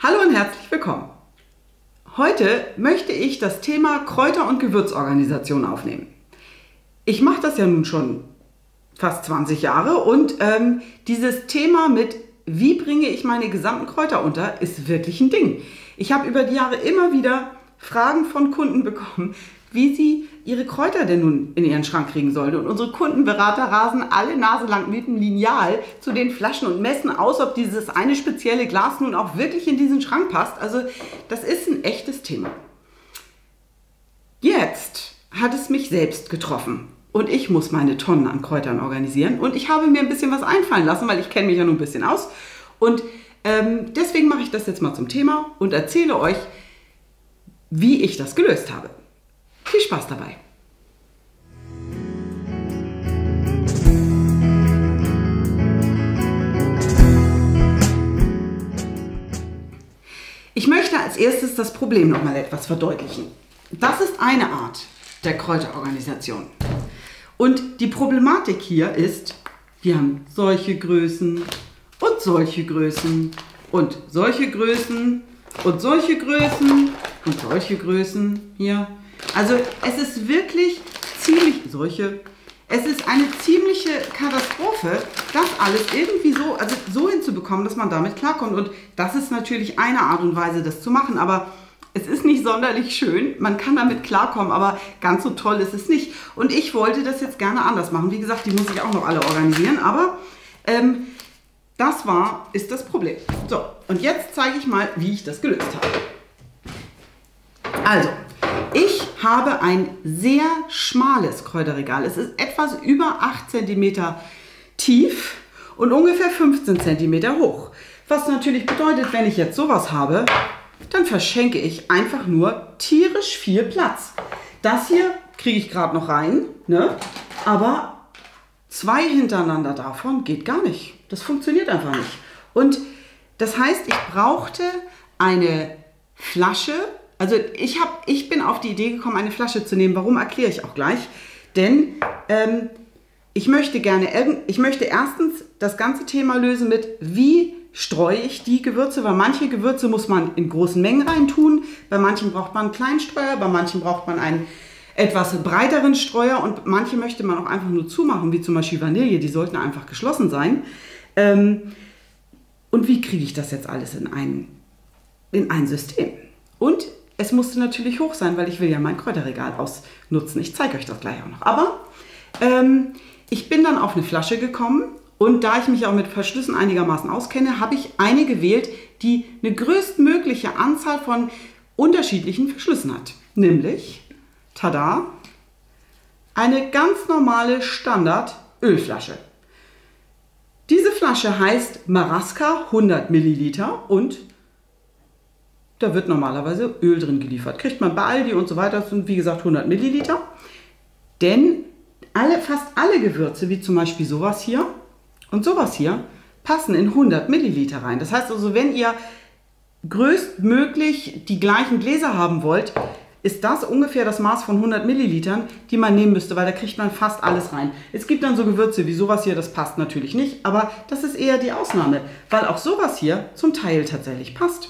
Hallo und herzlich willkommen. Heute möchte ich das Thema Kräuter- und Gewürzorganisation aufnehmen. Ich mache das ja nun schon fast 20 Jahre und dieses Thema mit wie bringe ich meine gesamten Kräuter unter, ist wirklich ein Ding. Ich habe über die Jahre immer wieder Fragen von Kunden bekommen, wie sie ihre Kräuter denn nun in ihren Schrank kriegen sollen. Und unsere Kundenberater rasen alle Nase lang mit dem Lineal zu den Flaschen und messen aus, ob dieses eine spezielle Glas nun auch wirklich in diesen Schrank passt. Also das ist ein echtes Thema. Jetzt hat es mich selbst getroffen. Und ich muss meine Tonnen an Kräutern organisieren. Und ich habe mir ein bisschen was einfallen lassen, weil ich kenne mich ja nun ein bisschen aus. Und deswegen mache ich das jetzt mal zum Thema und erzähle euch, wie ich das gelöst habe. Viel Spaß dabei! Ich möchte als erstes das Problem noch mal etwas verdeutlichen. Das ist eine Art der Kräuterorganisation. Und die Problematik hier ist, wir haben solche Größen und solche Größen und solche Größen und solche Größen und solche Größen hier. Also es ist wirklich es ist eine ziemliche Katastrophe, das alles irgendwie so hinzubekommen, dass man damit klarkommt. Und das ist natürlich eine Art und Weise, das zu machen, aber es ist nicht sonderlich schön, man kann damit klarkommen, aber ganz so toll ist es nicht. Und ich wollte das jetzt gerne anders machen. Wie gesagt, die muss ich auch noch alle organisieren, aber ist das Problem. So, und jetzt zeige ich mal, wie ich das gelöst habe. Also, ich habe ein sehr schmales Kräuterregal. Es ist etwas über 8 cm tief und ungefähr 15 cm hoch. Was natürlich bedeutet, wenn ich jetzt sowas habe, dann verschenke ich einfach nur tierisch viel Platz. Das hier kriege ich gerade noch rein, ne? Aber 2 hintereinander davon geht gar nicht. Das funktioniert einfach nicht. Und das heißt, ich brauchte eine Flasche. Also ich bin auf die Idee gekommen, eine Flasche zu nehmen. Warum, erkläre ich auch gleich. Denn ich möchte erstens das ganze Thema lösen mit, wie streue ich die Gewürze, weil manche Gewürze muss man in großen Mengen rein tun, bei manchen braucht man einen kleinen Streuer, bei manchen braucht man einen etwas breiteren Streuer und manche möchte man auch einfach nur zumachen, wie zum Beispiel Vanille, die sollten einfach geschlossen sein. Und wie kriege ich das jetzt alles in ein System? Und es musste natürlich hoch sein, weil ich will ja mein Kräuterregal ausnutzen. Ich zeige euch das gleich auch noch. Aber ich bin dann auf eine Flasche gekommen. Und da ich mich auch mit Verschlüssen einigermaßen auskenne, habe ich eine gewählt, die eine größtmögliche Anzahl von unterschiedlichen Verschlüssen hat. Nämlich, tada, eine ganz normale Standard-Ölflasche. Diese Flasche heißt Maraska 100 Milliliter und da wird normalerweise Öl drin geliefert. Kriegt man bei Aldi und so weiter, das sind wie gesagt 100 Milliliter. Denn fast alle Gewürze, wie zum Beispiel sowas hier, und sowas hier passen in 100 Milliliter rein. Das heißt also, wenn ihr größtmöglich die gleichen Gläser haben wollt, ist das ungefähr das Maß von 100 Millilitern, die man nehmen müsste, weil da kriegt man fast alles rein. Es gibt dann so Gewürze wie sowas hier, das passt natürlich nicht, aber das ist eher die Ausnahme, weil auch sowas hier zum Teil tatsächlich passt.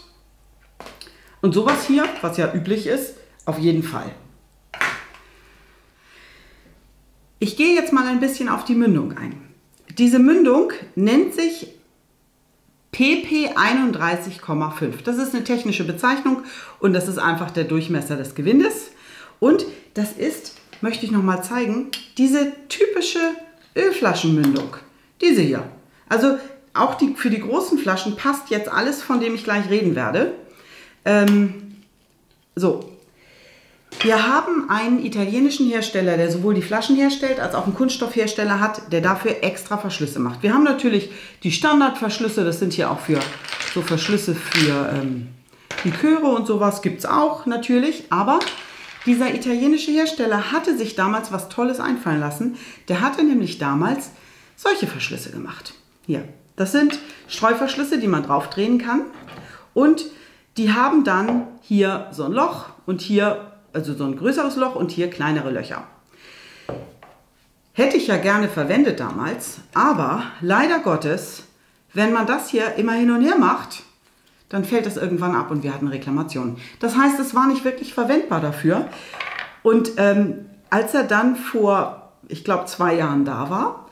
Und sowas hier, was ja üblich ist, auf jeden Fall. Ich gehe jetzt mal ein bisschen auf die Mündung ein. Diese Mündung nennt sich PP 31,5. Das ist eine technische Bezeichnung und das ist einfach der Durchmesser des Gewindes. Und das ist, möchte ich noch mal zeigen, diese typische Ölflaschenmündung. Diese hier. Also auch für die großen Flaschen passt jetzt alles, von dem ich gleich reden werde. So. Wir haben einen italienischen Hersteller, der sowohl die Flaschen herstellt, als auch einen Kunststoffhersteller hat, der dafür extra Verschlüsse macht. Wir haben natürlich die Standardverschlüsse, das sind hier auch so Verschlüsse für Liköre und sowas gibt es auch natürlich. Aber dieser italienische Hersteller hatte sich damals was Tolles einfallen lassen. Der hatte nämlich damals solche Verschlüsse gemacht. Hier, das sind Streuverschlüsse, die man drauf drehen kann. Und die haben dann hier so ein Loch und hier also so ein größeres Loch und hier kleinere Löcher. Hätte ich ja gerne verwendet damals, aber leider Gottes, wenn man das hier immer hin und her macht, dann fällt das irgendwann ab und wir hatten Reklamationen. Das heißt, es war nicht wirklich verwendbar dafür. Und als er dann vor, ich glaube, 2 Jahren da war,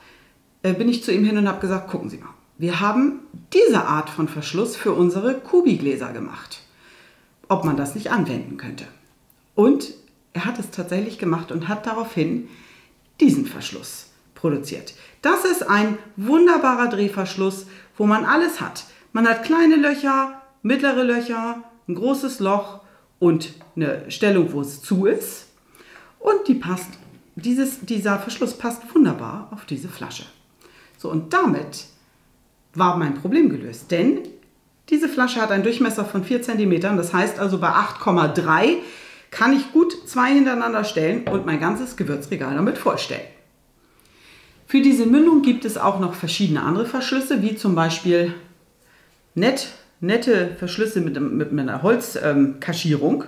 bin ich zu ihm hin und habe gesagt, gucken Sie mal, wir haben diese Art von Verschluss für unsere Kubi-Gläser gemacht. Ob man das nicht anwenden könnte. Und er hat es tatsächlich gemacht und hat daraufhin diesen Verschluss produziert. Das ist ein wunderbarer Drehverschluss, wo man alles hat. Man hat kleine Löcher, mittlere Löcher, ein großes Loch und eine Stellung, wo es zu ist. Und dieser Verschluss passt wunderbar auf diese Flasche. So, und damit war mein Problem gelöst, denn diese Flasche hat einen Durchmesser von 4 cm, das heißt also bei 8,3 kann ich gut 2 hintereinander stellen und mein ganzes Gewürzregal damit vollstellen. Für diese Mündung gibt es auch noch verschiedene andere Verschlüsse, wie zum Beispiel nette Verschlüsse mit einer Holzkaschierung.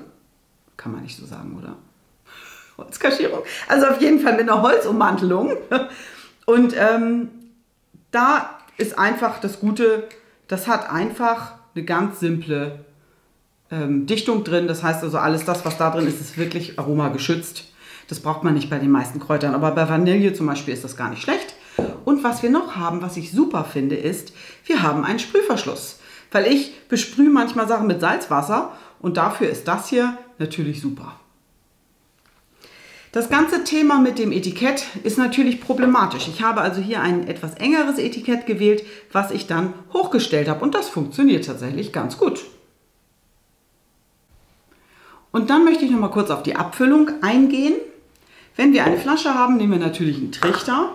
Kann man nicht so sagen, oder? Holzkaschierung. Also auf jeden Fall mit einer Holzummantelung. Und da ist einfach das Gute, das hat einfach eine ganz simple Dichtung drin. Das heißt also, alles das, was da drin ist, ist wirklich aromageschützt. Das braucht man nicht bei den meisten Kräutern, aber bei Vanille zum Beispiel ist das gar nicht schlecht. Und was wir noch haben, was ich super finde, ist, wir haben einen Sprühverschluss. Weil ich besprühe manchmal Sachen mit Salzwasser und dafür ist das hier natürlich super. Das ganze Thema mit dem Etikett ist natürlich problematisch. Ich habe also hier ein etwas engeres Etikett gewählt, was ich dann hochgestellt habe. Und das funktioniert tatsächlich ganz gut. Und dann möchte ich noch mal kurz auf die Abfüllung eingehen. Wenn wir eine Flasche haben, nehmen wir natürlich einen Trichter.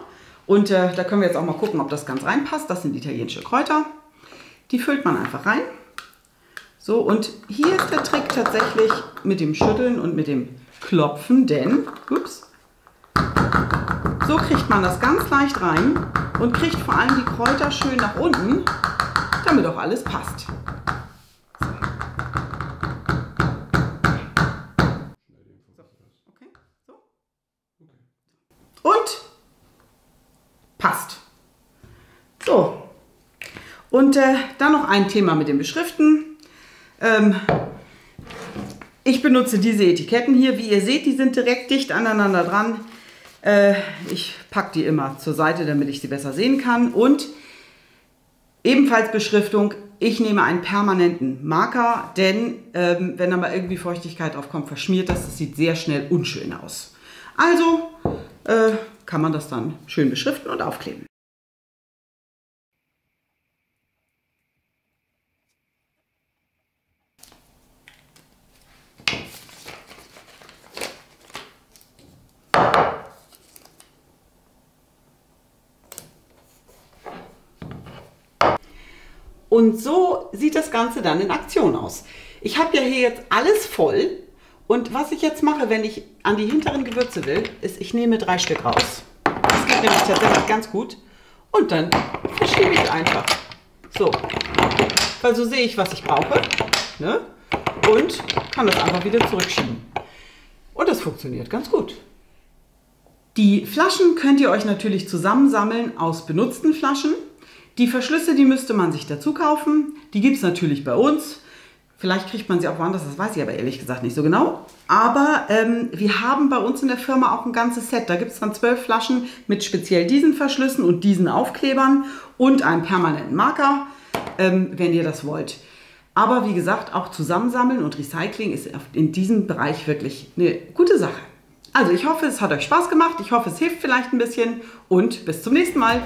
Und da können wir jetzt auch mal gucken, ob das ganz reinpasst. Das sind italienische Kräuter. Die füllt man einfach rein. So, und hier ist der Trick tatsächlich mit dem Schütteln und mit dem Klopfen, denn so kriegt man das ganz leicht rein und kriegt vor allem die Kräuter schön nach unten, damit auch alles passt. Und passt. So. Und dann noch ein Thema mit dem Beschriften. Ich benutze diese Etiketten hier. Wie ihr seht, die sind direkt dicht aneinander dran. Ich packe die immer zur Seite, damit ich sie besser sehen kann. Und ebenfalls Beschriftung. Ich nehme einen permanenten Marker, denn wenn da mal irgendwie Feuchtigkeit drauf kommt, verschmiert das. Das sieht sehr schnell unschön aus. Also kann man das dann schön beschriften und aufkleben. Und so sieht das Ganze dann in Aktion aus. Ich habe ja hier jetzt alles voll. Und was ich jetzt mache, wenn ich an die hinteren Gewürze will, ist, ich nehme 3 Stück raus. Das geht nämlich tatsächlich ganz gut. Und dann verschiebe ich einfach. So. Weil so sehe ich, was ich brauche. Ne? Und kann das einfach wieder zurückschieben. Und das funktioniert ganz gut. Die Flaschen könnt ihr euch natürlich zusammensammeln aus benutzten Flaschen. Die Verschlüsse, die müsste man sich dazu kaufen. Die gibt es natürlich bei uns. Vielleicht kriegt man sie auch woanders, das weiß ich aber ehrlich gesagt nicht so genau. Aber wir haben bei uns in der Firma auch ein ganzes Set. Da gibt es dann 12 Flaschen mit speziell diesen Verschlüssen und diesen Aufklebern und einem permanenten Marker, wenn ihr das wollt. Aber wie gesagt, auch Zusammensammeln und Recycling ist in diesem Bereich wirklich eine gute Sache. Also ich hoffe, es hat euch Spaß gemacht. Ich hoffe, es hilft vielleicht ein bisschen und bis zum nächsten Mal.